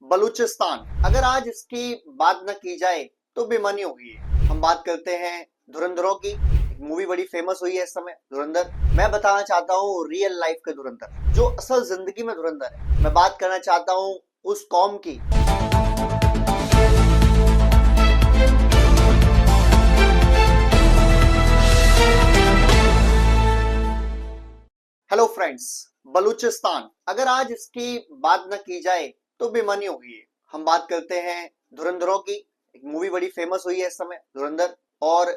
बलूचिस्तान। अगर आज इसकी बात न की जाए तो बेमानी होगी। हम बात करते हैं धुरंधरों की। मूवी बड़ी फेमस हुई है इस समय, धुरंधर। मैं बताना चाहता हूँ रियल लाइफ के धुरंधर, जो असल जिंदगी में धुरंधर है। मैं बात करना चाहता हूँ उस कौम की। Hello friends, Balochistan. अगर आज इसकी बात न की जाए तो बेमानी होगी। हम बात करते हैं धुरंधरों की। एक मूवी बड़ी फेमस हुई है इस समय, धुरंधर, और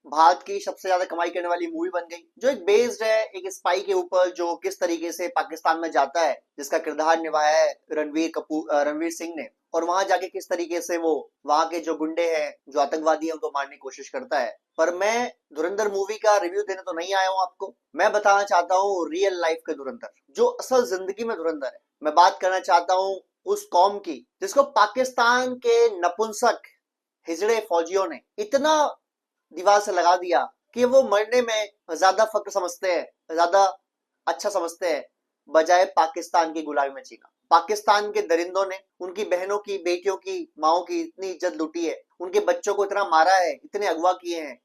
भारत की सबसे ज्यादा कमाई करने वाली मूवी बन गई, जो एक बेस्ड है एक स्पाई के ऊपर, जो किस तरीके से पाकिस्तान में जाता है, जिसका किरदार निभाया है रणवीर सिंह ने, और वहां जाके किस तरीके से वो वहां के जो गुंडे हैं, जो आतंकवादी हैं, उनको मारने की कोशिश करता है। पर मैं धुरंधर मूवी का रिव्यू देने तो नहीं आया हूं आपको। मैं बताना चाहता हूं रियल लाइफ के धुरंधर, जो असल जिंदगी में धुरंधर है। मैं बात करना चाहता हूं उस कौम की जिसको पाकिस्तान के नपुंसक हिजड़े फौजियों ने इतना दीवार से लगा दिया कि वो मरने में ज्यादा फक्र समझते हैं, ज्यादा अच्छा समझते हैं, बजाय पाकिस्तान की गुलामी में जीना। पाकिस्तान के दरिंदों ने उनकी बहनों की, बेटियों की, माओ की इतनी इज्जत लूटी है, उनके बच्चों को इतना मारा है, इतने अगवा किए हैं।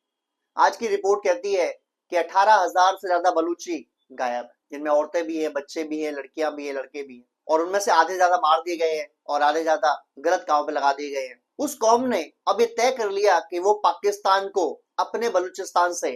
आज की रिपोर्ट कहती है कि 18,000 से ज्यादा बलूची गायब है, जिनमें औरतें भी है, बच्चे भी है, लड़कियां भी है, लड़के भी है, और उनमें से आधे ज्यादा मार दिए गए हैं और आधे ज्यादा गलत कामों पे लगा दिए गए हैं। उस कौम ने अब ये तय कर लिया कि वो पाकिस्तान को अपने बलूचिस्तान से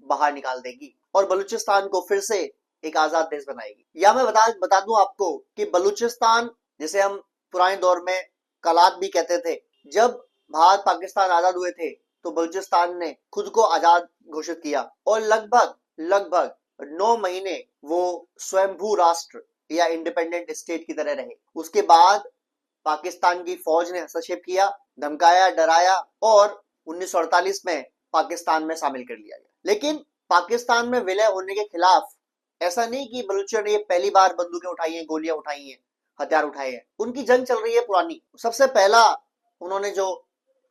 बाहर निकाल देगी और बलूचिस्तान को फिर से एक आजाद देश बनाएगी। या मैं बता दूं आपको कि बलूचिस्तान, जिसे हम पुराने दौर में कलात भी कहते थे, जब भारत पाकिस्तान आजाद हुए थे तो बलूचिस्तान ने खुद को आजाद घोषित किया और लगभग 9 महीने वो स्वयंभू राष्ट्र या इंडिपेंडेंट स्टेट की तरह रहे। उसके बाद पाकिस्तान की फौज ने हस्तक्षेप किया, धमकाया, डराया, और 1948 में पाकिस्तान में शामिल कर लिया गया। लेकिन पाकिस्तान में विलय होने के खिलाफ ऐसा नहीं कि बलूचियों ने ये पहली बार बंदूकें उठाई हैं, गोलियां उठाई हैं, हथियार उठाए हैं। उनकी जंग चल रही है पुरानी। सबसे पहला उन्होंने जो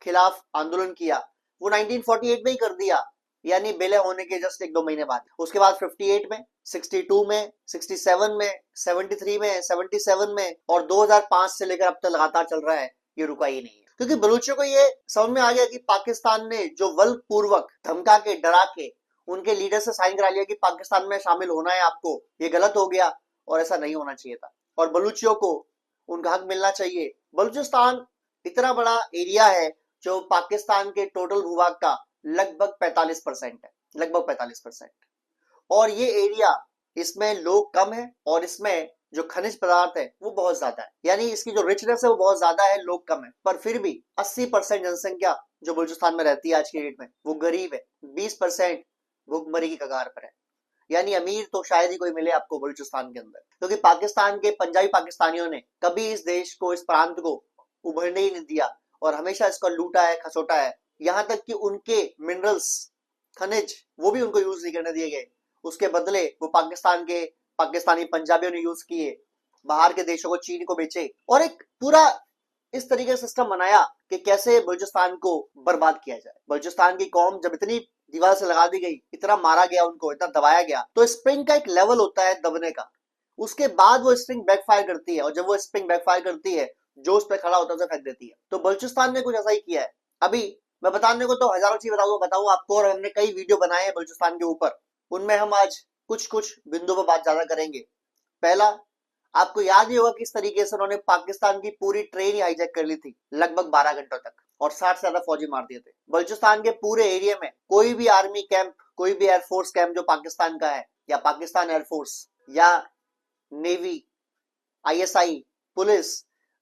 खिलाफ आंदोलन किया वो 1948 में ही कर दिया, यानी विलय होने के जस्ट 1-2 महीने बाद। उसके बाद 58 में, 62 में, 67 में, 73 में, 77 में, और 2005 से लेकर अब तक लगातार चल रहा है, ये रुका ही नहीं है। क्योंकि बलूचियों को ये समझ में आ गया कि पाकिस्तान ने जो बलपूर्वक धमका के, डरा के उनके लीडर से साइन करा लिया कि पाकिस्तान में शामिल होना है आपको, ये गलत हो गया और ऐसा नहीं होना चाहिए था, और बलूचियों को उनका हक मिलना चाहिए। बलूचिस्तान इतना बड़ा एरिया है जो पाकिस्तान के टोटल भूभाग का लगभग 45% है, लगभग 45%। और ये एरिया, इसमें लोग कम है और इसमें जो खनिज पदार्थ है वो बहुत ज्यादा है, यानी इसकी जो रिचनेस है वो बहुत ज्यादा है, लोग कम है। पर फिर भी 80% जनसंख्या जो बलूचिस्तान में रहती है आज की डेट में, वो गरीब है। 20% भूखमरी की कगार पर है, यानी अमीर तो शायद ही कोई मिले आपको बलूचिस्तान के अंदर। क्योंकि पाकिस्तान के पंजाबी पाकिस्तानियों ने कभी इस देश को, इस प्रांत को उभरने ही नहीं दिया और हमेशा इसको लूटा है, खसोटा है। यहाँ तक कि उनके मिनरल्स, खनिज, वो भी उनको यूज नहीं करने दिए गए। उसके बदले वो पाकिस्तानी पंजाबियों ने यूज किए, बाहर के देशों को, चीन को बेचे, और एक पूरा इस तरीके से सिस्टम बनाया कि कैसे बलूचिस्तान को बर्बाद किया जाए। बलूचिस्तान की कौम जब इतनी दीवार से लगा दी गई, इतना मारा गया उनको, इतना दबाया गया, तो स्प्रिंग का एक लेवल होता है दबने का। उसके बाद वो स्प्रिंग बैकफायर करती है, और जब वो स्प्रिंग बैकफायर करती है, जो उस पर खड़ा होता है उसे फेंक देती है। तो बलूचिस्तान ने कुछ ऐसा ही किया है। अभी मैं बताने को तो हजारों चीज बताऊं आपको, और हमने कई वीडियो बनाए हैं बलूचिस्तान के ऊपर, उनमें हम आज कुछ बिंदुओं पर बात ज्यादा करेंगे। पहला, आपको याद ही होगा किस तरीके से उन्होंने पाकिस्तान की पूरी ट्रेन ही हाईजैक कर ली थी लगभग 12 घंटों तक, और 60 से ज्यादा फौजी मार दिए थे। बलूचिस्तान के पूरे एरिया में कोई भी आर्मी कैंप, कोई भी एयरफोर्स कैंप जो पाकिस्तान का है, या पाकिस्तान एयरफोर्स, या नेवी, ISI, पुलिस,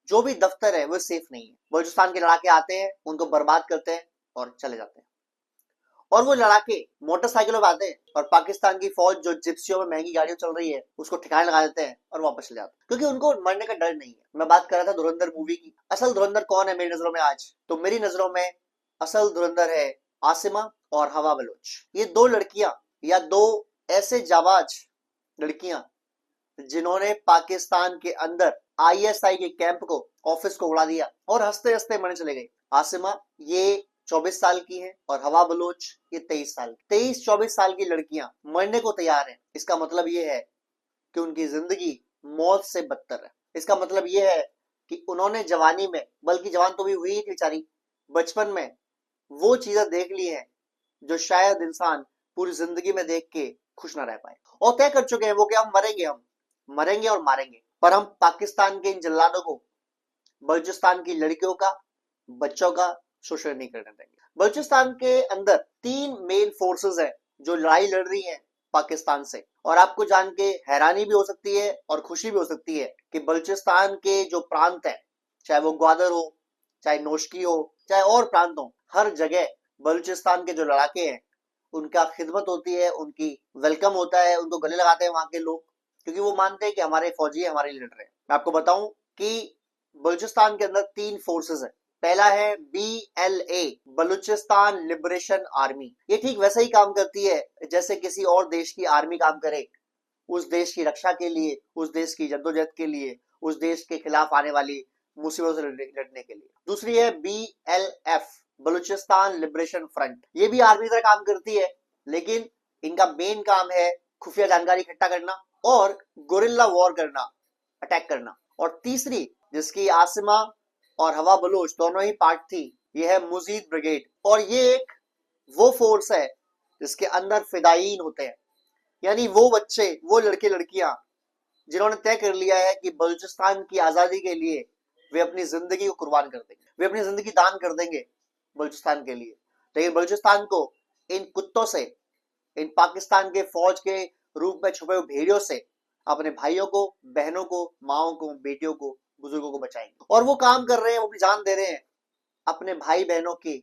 जो भी दफ्तर है, वो सेफ नहीं है। बलूचिस्तान के लड़ाके आते हैं, उनको बर्बाद करते हैं और चले जाते हैं। और वो लड़ाके मोटरसाइकिलों पर आते हैं, और पाकिस्तान की फौज जो जिप्सियों में महंगी गाड़ियां चल रही है उसको ठिकाने लगा देते हैं और वापस चले जाते हैं, क्योंकि उनको मरने का डर नहीं है। मैं बात कर रहा था धुरंधर मूवी की। असल धुरंधर कौन है मेरी नजरों में आज? तो मेरी नजरों में असल धुरंधर है आसिमा और हवा बलोच। ये दो लड़कियां, या दो ऐसे जाबाज लड़कियां, जिन्होंने पाकिस्तान के अंदर ISI के कैंप को, ऑफिस को उड़ा दिया और हंसते हंसते मरने चले गए। आसिमा ये 24 साल की है और हवा बलोच ये 23 साल। 23-24 साल की लड़कियां मरने को तैयार हैं। इसका मतलब ये है कि उनकी जिंदगी मौत से बदतर है। इसका मतलब ये है कि उन्होंने जवानी में, बल्कि जवान तो भी हुई ही थी बेचारी, बचपन में वो चीजें देख ली हैं जो शायद इंसान पूरी जिंदगी में देख के खुश ना रह पाए, और तय कर चुके हैं वो कि हम मरेंगे और मारेंगे, पर हम पाकिस्तान के इन जल्लादों को, बलूचिस्तान की लड़कियों का, बच्चों का शोषण नहीं करने देंगे। बलूचिस्तान के अंदर 3 मेन फोर्सेस हैं जो लड़ाई लड़ रही हैं पाकिस्तान से, और आपको जान के हैरानी भी हो सकती है और खुशी भी हो सकती है कि बलूचिस्तान के जो प्रांत है, चाहे वो ग्वादर हो, चाहे नोशकी हो, चाहे और प्रांत हो, हर जगह बलूचिस्तान के जो लड़ाके हैं उनका खिदमत होती है, उनकी वेलकम होता है, उनको गले लगाते हैं वहां के लोग, क्योंकि वो मानते हैं कि हमारे फौजी हमारे लिए लड़ रहे हैं। मैं आपको बताऊं कि बलूचिस्तान के अंदर 3 फोर्सेस है। पहला है BLA, बलूचिस्तान लिबरेशन आर्मी। ये ठीक वैसा ही काम करती है जैसे किसी और देश की आर्मी काम करे, उस देश की रक्षा के लिए, उस देश की जद्दोजहद के लिए, उस देश के खिलाफ आने वाली मुसीबतों से लड़ने के लिए। दूसरी है BLF, बलूचिस्तान लिबरेशन फ्रंट। ये भी आर्मी की तरह काम करती है, लेकिन इनका मेन काम है खुफिया जानकारी इकट्ठा करना और गोरिल्ला वॉर करना, अटैक करना। और तीसरी, जिसकी आसिमा और हवा बलूच दोनों ही पार्ट थी, ये है मुजीद ब्रिगेड, और ये एक वो फोर्स है जिसके अंदर फिदायीन होते हैं, यानी वो बच्चे, वो लड़के लड़कियां जिन्होंने तय कर लिया है कि बलूचिस्तान की आजादी के लिए वे अपनी जिंदगी को कुर्बान कर देंगे, वे अपनी जिंदगी दान कर देंगे बलूचिस्तान के लिए। लेकिन बलूचिस्तान को इन कुत्तों से, इन पाकिस्तान के फौज के रूप में छुपे हुए भेड़ियों से अपने भाइयों को, बहनों को, माओ को, बेटियों को, बुजुर्गों को बचाएंगे। और वो काम कर रहे हैं, वो अपनी जान दे रहे हैं अपने भाई बहनों के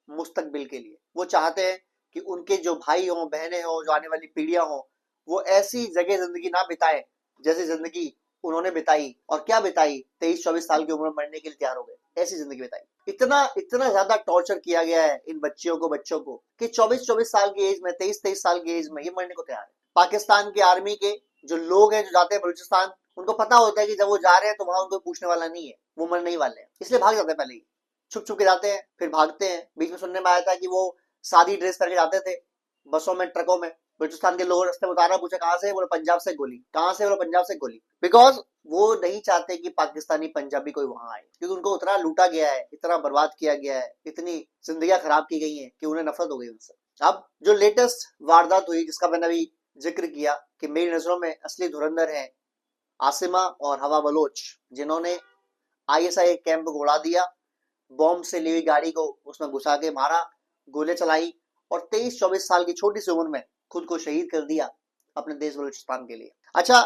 मुस्तकबिल के लिए। वो चाहते हैं कि उनके जो भाई हों, बहनें हों, जो आने वाली पीढ़ियां हों, वो ऐसी जगह जिंदगी ना बिताए जैसी जिंदगी उन्होंने बिताई, और क्या बिताई, 23-24 साल की उम्र में मरने के लिए तैयार हो गए, ऐसी जिंदगी बिताई। इतना इतना ज्यादा टॉर्चर किया गया है इन बच्चियों को कि 24-24 साल की एज में, 23-23 साल की एज में ये मरने को तैयार है। पाकिस्तान की आर्मी के जो लोग हैं जो जाते हैं बलूचिस्तान, उनको पता होता है कि जब वो जा रहे हैं तो वहां उनको पूछने वाला नहीं है, वो मरने ही वाले हैं, इसलिए भाग जाते हैं। पहले ही छुप छुप के जाते हैं, फिर भागते हैं। बीच में सुनने में आया था कि वो सादी ड्रेस करके जाते थे, बसों में, ट्रकों में। बलूचिस्तान के लोग रास्ते में उतारा, पूछा कहां से, बोले पंजाब से गोली। कहां से, बोले पंजाब से गोली। बिकॉज वो नहीं चाहते कि पाकिस्तानी पंजाबी कोई वहां आए, क्योंकि उनको उतना लूटा गया है, इतना बर्बाद किया गया है, इतनी जिंदगियां खराब की गई हैं कि उन्हें नफरत हो गई उनसे। अब जो लेटेस्ट वारदात हुई, जिसका मैंने अभी जिक्र किया कि मेरी नजरों में असली धुरंधर है आसिमा और हवा बलोच, जिन्होंने ISI कैंप को उड़ा दिया, बॉम्ब से ली हुई गाड़ी को उसमें घुसा के मारा, गोले चलाई, और 23-24 साल की छोटी सी उम्र में खुद को शहीद कर दिया अपने देश बलूचिस्तान के लिए। अच्छा,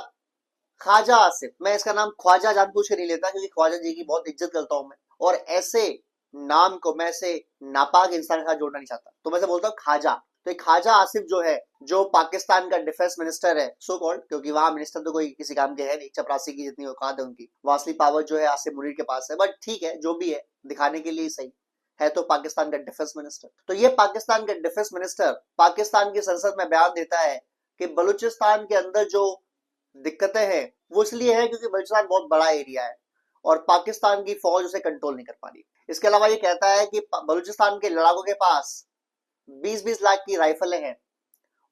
ख्वाजा आसिफ, मैं इसका नाम ख्वाजा जानबूझ के नहीं लेता, क्योंकि ख्वाजा जी की बहुत इज्जत करता हूं मैं, और ऐसे नाम को मैं ऐसे नापाक इंसान के साथ जोड़ना नहीं चाहता, तो मैं बोलता हूँ खाजा। तो ख्वाजा आसिफ जो है, जो पाकिस्तान का डिफेंस मिनिस्टर है, सो कॉल्ड, क्योंकि वहां मिनिस्टर तो कोई किसी काम के है नहीं, चपरासी की जितनी औकात है उनकी, वो असली पावर जो है आसिफ मुनीर के पास है, बट ठीक है, जो भी है, दिखाने के लिए सही है, तो पाकिस्तान का डिफेंस मिनिस्टर। तो ये पाकिस्तान का डिफेंस मिनिस्टर पाकिस्तान की संसद में बयान देता है कि बलूचिस्तान के अंदर जो दिक्कतें हैं वो इसलिए है क्योंकि बलूचिस्तान बहुत बड़ा एरिया है और पाकिस्तान की फौज उसे कंट्रोल नहीं कर पा रही। इसके अलावा ये कहता है कि बलूचिस्तान के लड़ाकों के पास 20-20 लाख की राइफलें हैं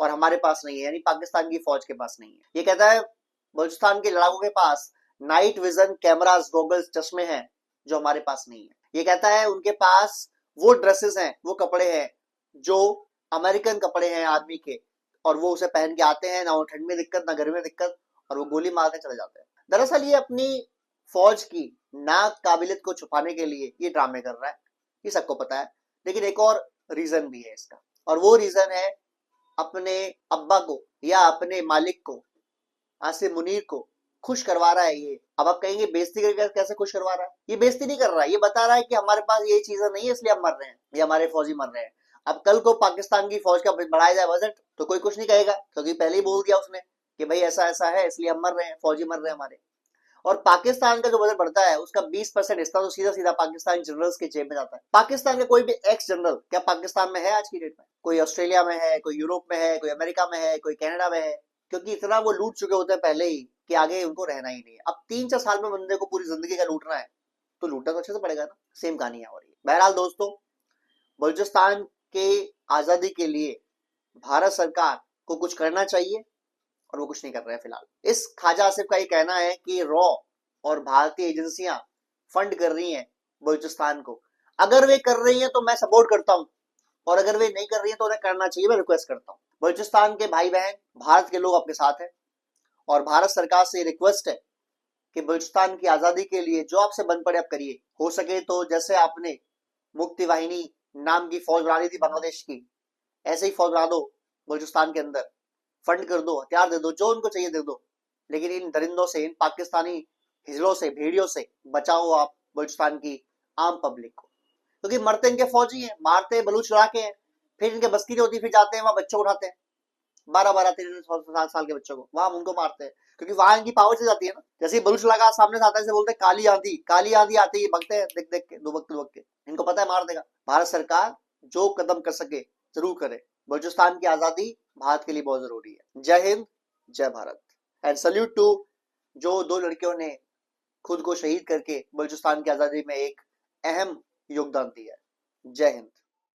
और हमारे पास नहीं है, यानी पाकिस्तान की फौज के पास नहीं है। ये कहता है बलूचिस्तान के लड़ाकों के पास नाइट विजन कैमरास, गॉगल्स, चश्मे हैं जो हमारे पास नहीं है। ये कहता है उनके पास वो ड्रेसेस हैं, वो कपड़े हैं जो अमेरिकन कपड़े हैं आर्मी के, और वो उसे पहन के आते हैं, ना वो ठंड में दिक्कत, ना गर्मी में दिक्कत, और वो गोली मारने चले जाते हैं। दरअसल ये अपनी फौज की नाकाबिलियत को छुपाने के लिए ये ड्रामे कर रहा है, ये सबको पता है। लेकिन एक और रीजन भी है इसका, और वो रीजन है अपने अब्बा को या अपने मालिक को, आसिफ मुनीर को खुश करवा रहा है ये। अब आप कहेंगे बेइज्जती करके कैसे खुश करवा रहा है? ये बेइज्जती नहीं कर रहा है, ये बता रहा है कि हमारे पास ये चीजें नहीं है इसलिए हम मर रहे हैं, ये हमारे फौजी मर रहे हैं। अब कल को पाकिस्तान की फौज का बढ़ाया जाए बजट तो कोई कुछ नहीं कहेगा, क्योंकि पहले ही बोल दिया उसने कि भाई ऐसा ऐसा है इसलिए हम मर रहे हैं, फौजी मर रहे हैं हमारे। और पाकिस्तान का जो बजट बढ़ता है उसका 20% हिस्सा तो सीधा सीधा पाकिस्तान जनरल्स के जेब में जाता है। पाकिस्तान का कोई भी एक्स जनरल क्या पाकिस्तान में है आज की डेट में? कोई ऑस्ट्रेलिया में है, कोई यूरोप में है, कोई अमेरिका में है, कोई कनाडा में है, क्योंकि इतना वो लूट चुके होते हैं पहले ही कि आगे उनको रहना ही नहीं है। अब 3-4 साल में बंदे को पूरी जिंदगी का लूटना है तो लूटना तो अच्छे से पड़ेगा ना। सेम कहानी हो रही है। बहरहाल दोस्तों, बलूचिस्तान के आजादी के लिए भारत सरकार को कुछ करना चाहिए और वो कुछ नहीं कर रहे हैं फिलहाल। इस ख्वाजा आसिफ का ये कहना है कि रॉ और भारतीय एजेंसियां फंड कर रही हैं बलूचिस्तान को। अगर वे कर रही हैं तो मैं सपोर्ट करता हूं, और अगर वे नहीं कर रही हैं तो उन्हें करना चाहिए, मैं रिक्वेस्ट करता हूं। बलूचिस्तान के भाई बहन, भारत के लोग आपके साथ हैं, और भारत सरकार से रिक्वेस्ट है कि बलूचिस्तान की आजादी के लिए जो आपसे बन पड़े आप करिए। हो सके तो जैसे आपने मुक्ति वाहिनी नाम की फौज बना दी थी बांग्लादेश की, ऐसे ही फौज बना दो बलूचिस्तान के अंदर, फंड कर दो, हथियार दे दो, जो उनको चाहिए दे दो, लेकिन इन दरिंदों से, इन पाकिस्तानी हिजड़ों से, भेड़ियों से बचाओ आप बलूचिस्तान की आम पब्लिक को, क्योंकि मरते इनके फौजी हैं, मारते बलूच लड़ाके हैं, फिर इनके बस की नहीं होती, फिर जाते हैं वहां बच्चों उठाते हैं, 12-13 साल के बच्चों को, वहां उनको मारते हैं, क्योंकि वहां इनकी पावर चल जाती है ना। जैसे बलूच लगा सामने से आता है, बोलते हैं काली आंधी, काली आंधी आती है, भगते हैं देख देख के, दुबक दुबक के, इनको पता है मार देगा। भारत सरकार जो कदम कर सके जरूर करे, बलूचिस्तान की आजादी भारत के लिए बहुत जरूरी है। जय हिंद, जय भारत, एंड सल्यूट टू जो दो लड़कियों ने खुद को शहीद करके बलूचिस्तान की आजादी में एक अहम योगदान दिया है। जय हिंद।